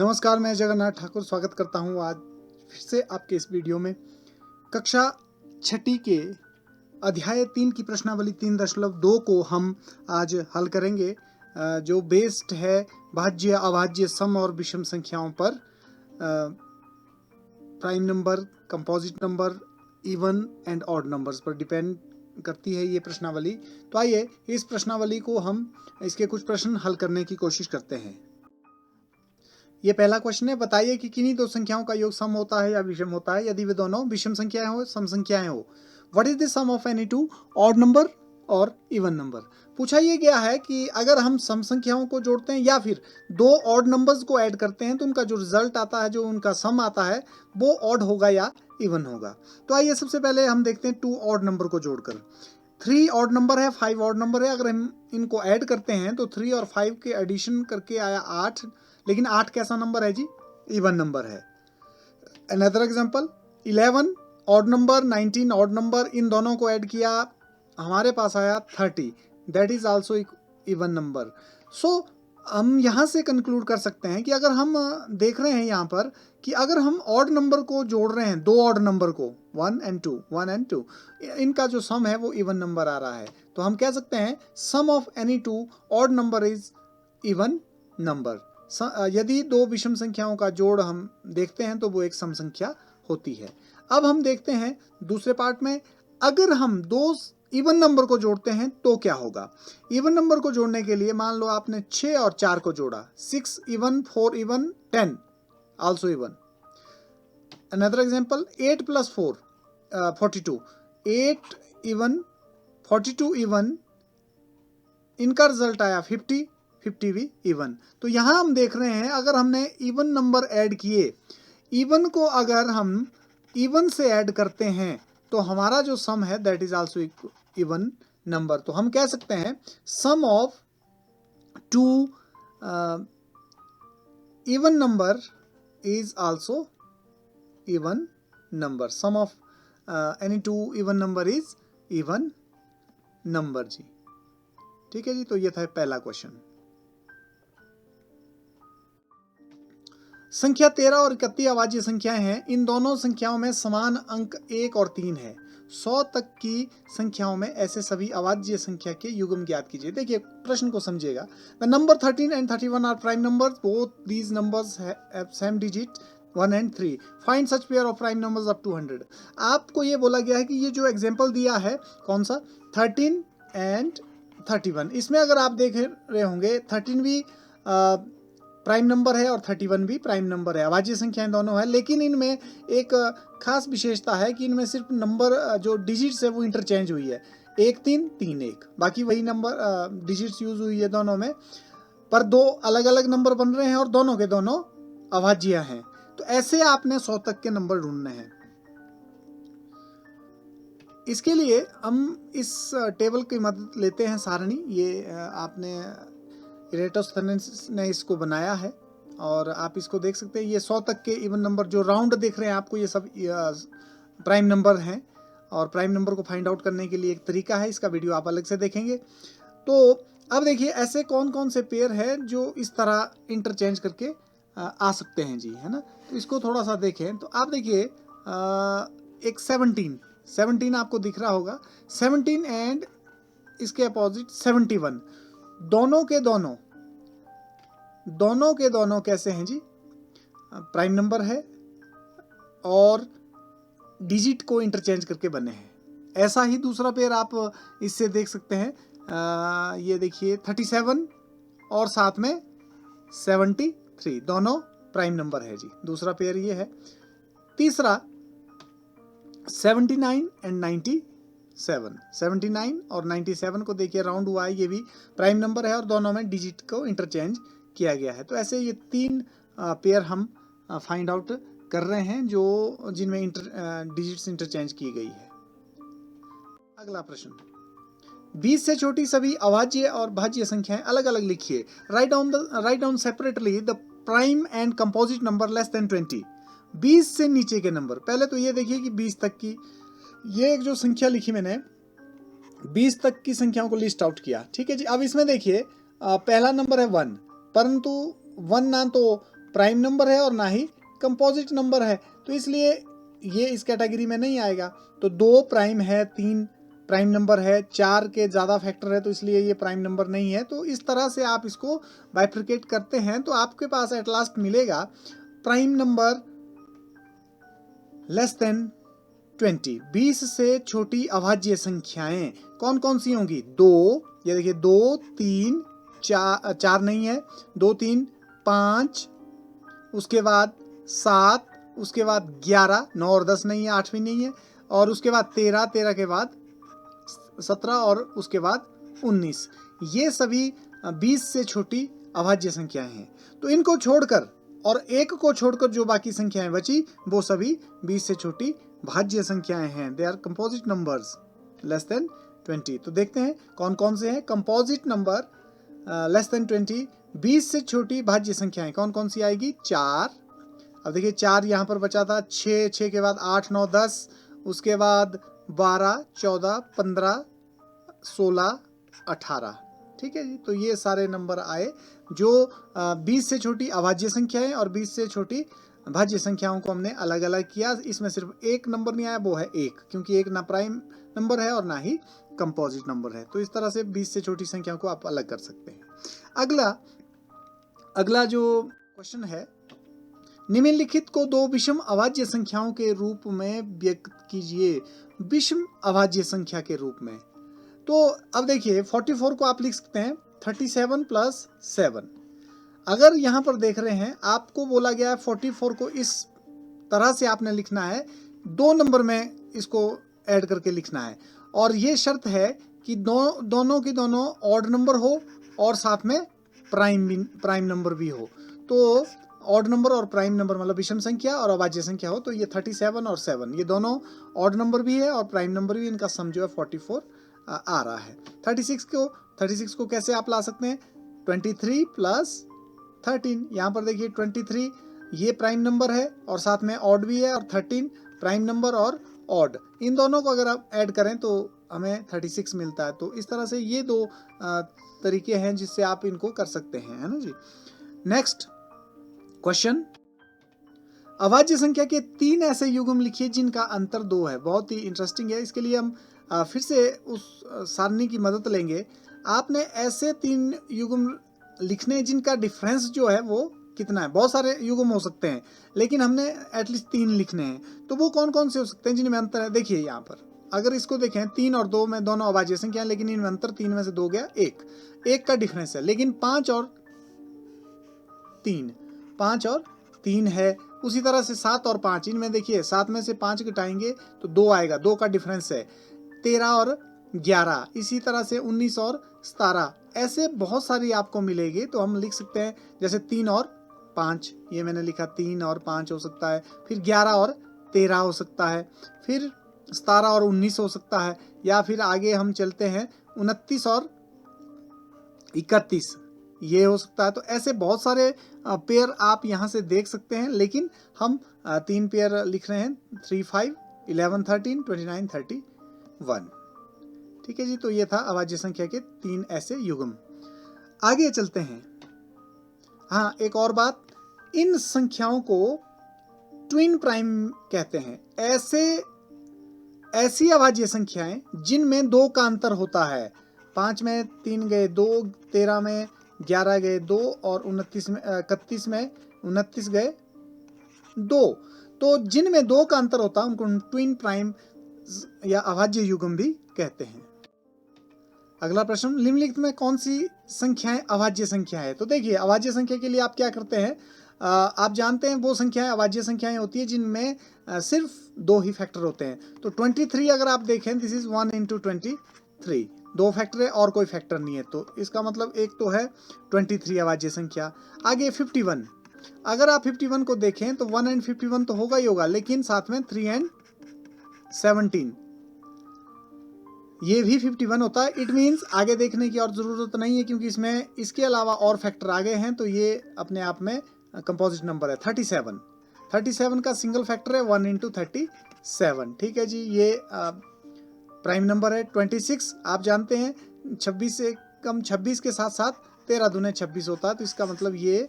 नमस्कार, मैं जगन्नाथ ठाकुर स्वागत करता हूं आज फिर से आपके इस वीडियो में। कक्षा छठी के अध्याय 3 की प्रश्नावली 3.2 को हम आज हल करेंगे, जो बेस्ड है भाज्य, अभाज्य, सम और विषम संख्याओं पर। Prime number, composite number, even and odd numbers पर डिपेंड करती है ये प्रश्नावली। तो आइए इस प्रश्नावली को हम इसके कुछ प्रश्न हल करने की कोशिश करते हैं। ये पहला क्वेश्चन है, बताइए कि किन्हीं दो संख्याओं का योग सम होता है या विषम होता है यदि वे दोनों विषम संख्याएं हो, सम संख्याएं हो। What is the sum of any two odd number और इवन नंबर। पूछा ये गया है कि अगर हम सम संख्याओं को जोड़ते हैं या फिर दो ऑड नंबर्स को ऐड करते हैं तो उनका जो रिजल्ट आता है, जो उनका सम आता है, वो ऑड होगा या इवन होगा। तो आइए सबसे पहले हम देखते हैं 2 ऑड नंबर को जोड़कर। 3 ऑड नंबर है, 5 ऑड नंबर है। अगर हम इनको ऐड करते हैं तो 3 और 5 के एडिशन करके आया 8, लेकिन 8 कैसा नंबर है जी? इवन नंबर है। Another example, 11 odd number, 19 odd number, इन दोनों को ऐड किया, हमारे पास आया 30, that is also even number. So हम यहाँ से कंक्लूड कर सकते हैं कि अगर हम देख रहे हैं यहाँ पर कि अगर हम ऑड नंबर को जोड़ रहे हैं, दो ऑड नंबर को, 1 and 2, इनका जो सम है वो इवन नंबर आ रहा है, तो हम कह सकते हैं sum of any two odd number is even number. यदि दो विषम संख्याओं का जोड़ हम देखते हैं तो वो एक सम संख्या होती है। अब हम देखते हैं दूसरे पार्ट में, अगर हम दो इवन नंबर को जोड़ते हैं तो क्या होगा। इवन नंबर को जोड़ने के लिए मान लो आपने 6 और 4 को जोड़ा, 6 even, 4 even, 10 also even. Another example, 8 + 4 42, 8 even, 42 even, इनका रिजल्ट आया 50, 50 भी इवन। तो यहां हम देख रहे हैं अगर हमने इवन नंबर ऐड किए, इवन को अगर हम इवन से ऐड करते हैं तो हमारा जो सम है that is also even number. तो हम कह सकते हैं sum of two even number is also even number. Sum of any two even number is even number जी। ठीक है जी, तो ये था पहला क्वेश्चन। संख्या 13 और 31 अभाज्य संख्याएं हैं। इन दोनों संख्याओं में समान अंक 1 और 3 है। 100 तक की संख्याओं में ऐसे सभी अभाज्य संख्या के युग्म ज्ञात कीजिए। देखिए प्रश्न को समझिएगा। The number 13 and 31 are prime numbers, both these numbers have same digit 1 and 3. Find such pair of prime numbers up to 100। आपको ये बोला गया है कि ये जो एग्जाम्पल दिया है, कौन सा, 13 and 31, इसमें अगर आप देख रहे होंगे 13 भी प्राइम नंबर है और 31 भी प्राइम नंबर है, अभाज्य संख्याएं दोनों है। लेकिन इनमें एक खास विशेषता है कि इनमें सिर्फ नंबर जो डिजिट्स है वो इंटरचेंज हुई है, 1 3 3 1, बाकी वही नंबर डिजिट्स यूज हुई है दोनों में, पर दो अलग अलग नंबर बन रहे हैं और दोनों के दोनों अभाज्य हैं। तो ऐसे आपने 100 तक के नंबर ढूंढने हैं। इसके लिए हम इस टेबल की मदद लेते हैं, सारणी। ये आपने इरेटोस्थेनेस ने इसको बनाया है और आप इसको देख सकते हैं। ये 100 तक के इवन नंबर जो राउंड देख रहे हैं आपको, ये सब प्राइम नंबर हैं और प्राइम नंबर को फाइंड आउट करने के लिए एक तरीका है, इसका वीडियो आप अलग से देखेंगे। तो अब देखिए ऐसे कौन कौन से पेयर हैं जो इस तरह इंटरचेंज करके आ सकते हैं जी, है ना। तो इसको थोड़ा सा देखें तो आप देखिए एक 17 आपको दिख रहा होगा, 17 एंड इसके अपोजिट 71, दोनों के दोनों कैसे हैं जी, प्राइम नंबर है और डिजिट को इंटरचेंज करके बने हैं। ऐसा ही दूसरा पेयर आप इससे देख सकते हैं, ये देखिए 37 और साथ में 73, दोनों प्राइम नंबर है जी, दूसरा पेयर ये है। तीसरा 79 एंड 97, 79 और 97 को देखिए राउंड हुआ है, ये भी प्राइम नंबर है और दोनों में डिजिट को इंटरचेंज किया गया है। तो ऐसे ये 3 पेयर हम फाइंड आउट कर रहे हैं जो जिनमें डिजिट्स इंटरचेंज की गई है। अगला प्रश्न, 20 से छोटी सभी अभाज्य और भाज्य संख्याएं अलग अलग लिखिए। Write down separately the prime and composite number less than 20। 20 से नीचे के नंबर, पहले तो ये देखिए कि 20 तक की ये एक जो संख्या लिखी मैंने, 20 तक की संख्याओं को लिस्ट आउट किया। ठीक है जी। अब इसमें देखिए पहला नंबर है 1, परंतु 1 ना तो प्राइम नंबर है और ना ही कंपोजिट नंबर है, तो इसलिए ये इस कैटेगरी में नहीं आएगा। तो 2 प्राइम है, 3 प्राइम नंबर है, 4 के ज़्यादा फैक्टर है, तो इसलिए ये प्राइम नंबर नहीं है। तो इस तरह से आप इसको बाइफरकेट करते हैं तो आपके पास एट लास्ट मिलेगा प्राइम नंबर लेस देन 20। 20 से छोटी अभाज्य संख्याएं कौन कौन सी होंगी? 2, ये देखिए 2, 3, 4 नहीं है, 2, 3, 5, उसके बाद 7, उसके बाद 11, 9 और 10 नहीं है, 8 भी नहीं है, और उसके बाद 13, 13 के बाद 17 और उसके बाद 19। ये सभी 20 से छोटी अभाज्य संख्याएं हैं। तो इनको छोड़कर और एक को छोड़कर जो बाकी संख्याएं बची वो सभी 20 से छोटी भाज्य संख्याएं हैं। They are composite numbers less than 20। तो देखते हैं कौन कौन से हैं कंपोजिट नंबर लेस देन 20। 20 से छोटी भाज्य संख्याएं कौन कौन सी आएगी? 4। अब देखिए 4 यहाँ पर बचा था, 6, 6 के बाद 8, 9, 10, उसके बाद 12, 14, 15, 16, 18। ठीक है जी, तो ये सारे नंबर आए जो 20 से छोटी अभाज्य संख्याएं और 20 से छोटी भाज्य संख्याओं को हमने अलग अलग किया। इसमें सिर्फ एक नंबर नहीं आया, वो है 1, क्योंकि एक ना प्राइम नंबर है और ना ही कंपोजिट नंबर है। तो इस तरह से 20 से छोटी संख्याओं को आप अलग कर सकते हैं। अगला जो क्वेश्चन है, निम्नलिखित को 2 विषम अभाज्य संख्याओं के रूप में व्यक्त कीजिए। विषम अभाज्य संख्या के रूप में, तो अब देखिए 44 को आप लिख सकते हैं 37 + 7। अगर यहाँ पर देख रहे हैं आपको बोला गया है 44 को इस तरह से आपने लिखना है, 2 नंबर में इसको ऐड करके लिखना है, और ये शर्त है कि दोनों की दोनों ऑड नंबर हो और साथ में प्राइम नंबर भी हो। तो ऑड नंबर और प्राइम नंबर मतलब विषम संख्या और अभाज्य संख्या हो, तो ये 37 और 7 ये दोनों ऑड नंबर भी है और प्राइम नंबर भी, इनका सम जो है 44 आ रहा है। 36 को कैसे आप ला सकते हैं? 23 + 13। यहाँ पर देखिए 23 ये प्राइम नंबर है और साथ में ऑड भी है, और 13 प्राइम नंबर और ऑड, इन दोनों को अगर आप ऐड करें तो हमें 36 मिलता है। तो इस तरह से ये 2 तरीके हैं जिससे आप इनको कर सकते हैं, है ना जी। नेक्स्ट क्वेश्चन, अभाज्य संख्या के 3 ऐसे युग्म लिखिए जिनका अंतर 2 है। बहुत ही इंटरेस्टिंग है। इसके लिए हम फिर से उस सारणी की मदद लेंगे। आपने ऐसे 3 युग्म लिखने जिनका डिफरेंस जो है वो कितना है। बहुत सारे युग्म हो सकते हैं, लेकिन हमने एटलीस्ट 3 लिखने हैं। तो वो कौन कौन से हो सकते हैं जिनमें अंतर है? देखिए यहाँ पर अगर इसको देखें, 3 और 2 में दोनों अभाज्य संख्या है, लेकिन इनमें अंतर 3 में से 2 गया 1 का डिफरेंस है। लेकिन 5 और 3 है। उसी तरह से 7 और 5, इनमें देखिए 7 में से 5 घटाएंगे तो 2 आएगा, 2 का डिफरेंस है। 13 और 11, इसी तरह से 19 और 17, ऐसे बहुत सारी आपको मिलेगी। तो हम लिख सकते हैं जैसे 3 और 5, ये मैंने लिखा 3 और 5 हो सकता है, फिर 11 और 13 हो सकता है, फिर 17 और 19 हो सकता है, या फिर आगे हम चलते हैं 29 और 31 ये हो सकता है। तो ऐसे बहुत सारे पेयर आप यहाँ से देख सकते हैं, लेकिन हम 3 पेयर लिख रहे हैं, 3, 5, 11, 13, 29, 31। ठीक है जी, तो ये था अभाज्य संख्या के 3 ऐसे युग्म। आगे चलते हैं। हाँ, एक और बात, इन संख्याओं को ट्विन प्राइम कहते हैं। ऐसी अभाज्य संख्याएं जिनमें 2 का अंतर होता है। 5 में 3 गए 2, 13 में 11 गए 2, और 31 में 29 गए 2। तो जिनमें 2 का अंतर होता है उनको ट्विन प्राइम या अभाज्य युग्म भी कहते हैं। अगला प्रश्न, निम्नलिखित में कौन सी संख्याएं अभाज्य संख्या है? तो देखिए अभाज्य संख्या के लिए आप क्या करते हैं, आप जानते हैं वो संख्याएं अभाज्य संख्याएं होती है जिनमें सिर्फ 2 ही फैक्टर होते हैं। तो 23 अगर आप देखें, दिस इज 1 × 23, 2 फैक्टर है और कोई फैक्टर नहीं है, तो इसका मतलब एक तो है 23 अभाज्य संख्या। आगे 51, अगर आप 51 को देखें तो 1 और 51 तो होगा ही होगा, लेकिन साथ में 3 और 17 ये भी 51 होता है। इट मीन्स आगे देखने की और ज़रूरत नहीं है, क्योंकि इसमें इसके अलावा और फैक्टर आ गए हैं, तो ये अपने आप में कंपोजिट नंबर है। 37 का सिंगल फैक्टर है 1 × 37। ठीक है जी, ये प्राइम नंबर है। 26 आप जानते हैं 26 से कम, 26 के साथ साथ 13 दूने 26 होता है, तो इसका मतलब ये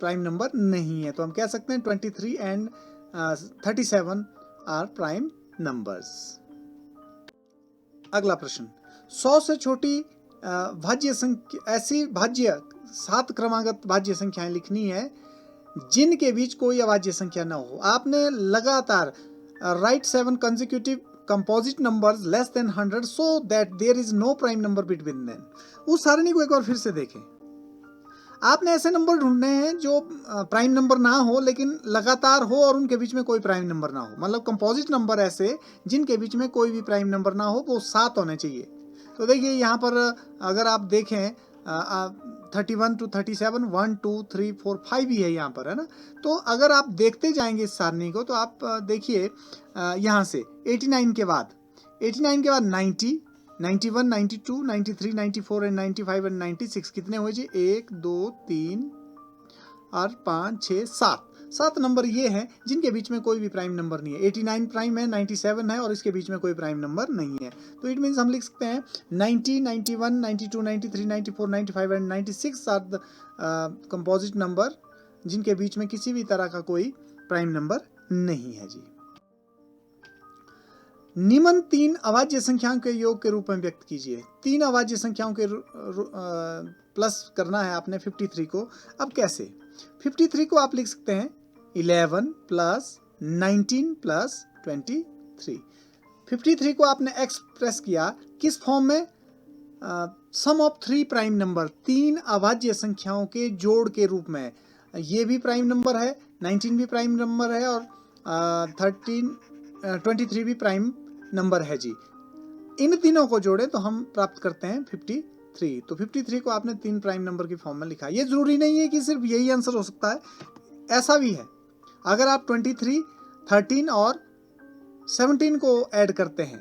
प्राइम नंबर नहीं है। तो हम कह सकते हैं 23 एंड 37 आर प्राइम नंबर्स। अगला प्रश्न, 100 से छोटी भाज्य संख्या, ऐसी भाज्य 7 क्रमागत भाज्य संख्याएं लिखनी है जिनके बीच कोई अभाज्य संख्या न हो। आपने लगातार write 7 consecutive composite numbers less than 100 so that there is no prime number between them. उस सारणी को एक बार फिर से देखें। आपने ऐसे नंबर ढूंढने हैं जो प्राइम नंबर ना हो लेकिन लगातार हो और उनके बीच में कोई प्राइम नंबर ना हो, मतलब कंपोजिट नंबर ऐसे जिनके बीच में कोई भी प्राइम नंबर ना हो, वो 7 होने चाहिए। तो देखिए यहाँ पर अगर आप देखें 31 to 37 1 2 3 4 5 ही है यहाँ पर, है ना। तो अगर आप देखते जाएंगे इस सारणी को तो आप देखिए यहाँ से 89 के बाद 90, 91, 92, 93, 94 एंड 95 एंड 96 कितने हुए जी? 1 2 3 और 5 6 7 नंबर ये हैं जिनके बीच में कोई भी प्राइम नंबर नहीं है। 89 प्राइम है, 97 है और इसके बीच में कोई प्राइम नंबर नहीं है। तो इट मीन्स हम लिख सकते हैं 90, 91, 92, 93, 94, 95 and 96 are the composite number जिनके बीच में किसी भी तरह का कोई प्राइम नंबर नहीं है जी। निम्न 3 अभाज्य संख्याओं के योग के रूप में व्यक्त कीजिए। 3 अभाज्य संख्याओं के प्लस करना है आपने 53 को। अब कैसे? 53 को आप लिख सकते हैं 11 प्लस 19 प्लस 23। 53 को आपने एक्सप्रेस किया किस फॉर्म में? सम ऑफ 3 प्राइम नंबर, 3 अभाज्य संख्याओं के जोड़ के रूप में। ये भी प्राइम नंबर है, 19 भी प्राइम नंबर है और 23 भी प्राइम नंबर है जी। इन तीनों को जोड़े तो हम प्राप्त करते हैं 53। तो 53 को आपने 3 प्राइम नंबर की फॉर्म में लिखा। ये जरूरी नहीं है कि सिर्फ यही आंसर हो सकता है, ऐसा भी है। अगर आप 23, 13 और 17 को ऐड करते हैं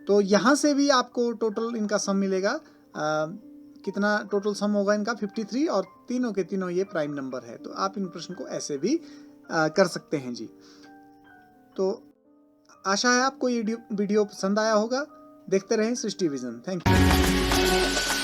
तो यहाँ से भी आपको टोटल इनका सम मिलेगा। कितना टोटल सम होगा इनका? 53 और तीनों के तीनों ये प्राइम नंबर है। तो आप इन प्रश्न को ऐसे भी कर सकते हैं जी। तो आशा है आपको ये वीडियो पसंद आया होगा। देखते रहें सृष्टि विजन। Thank you.